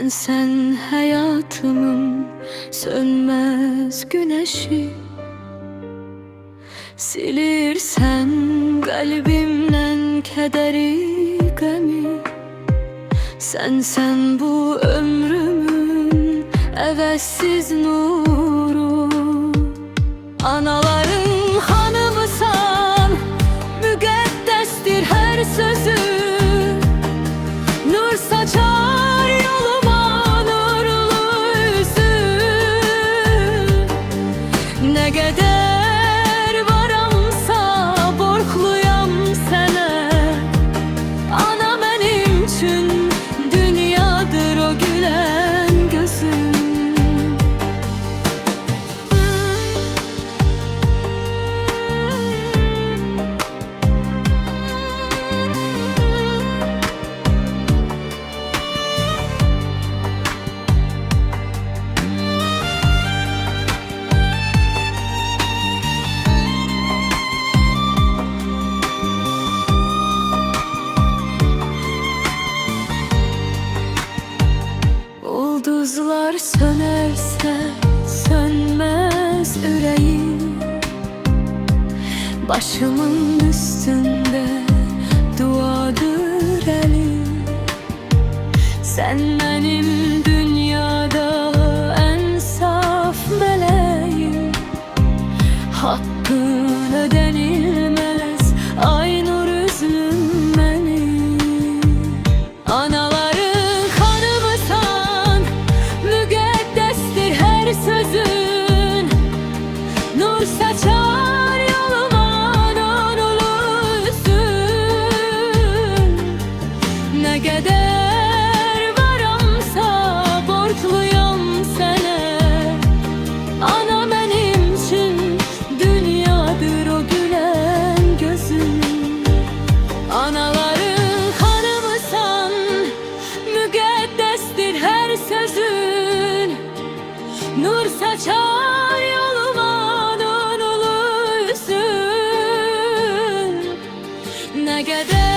Sen hayatımın sönmez güneşi, silirsen kalbimden kederi gemi. Sen bu ömrümün evessiz nuru. Anaların hanımısan, müqəddəsdir her sözü. Nur saçar yoluma nurlu üzüm. Ne kadar varamsa borxluyam sənə. Ana mənim üçün dünyadır o gülen gözüm. Yıldızlar sönerse sönmez yüreğim. Başımın üstünde duadır elim. Sen benim dünyada en saf meleğim. Hakkın ödenilmez ay nur üzlüm benim. Anaların kanımısan, müqəddəsdir her sözün. Nur saçar yoluma nurlu üzüm. Ne kadar varamsa borçluyam sənə. Ana mənim üçün dünyadır o gülen gözüm. Anaların hanımısan, müqəddəsdir her sözün. Nur saçar yoluma nurlu üzüm. Ne kadar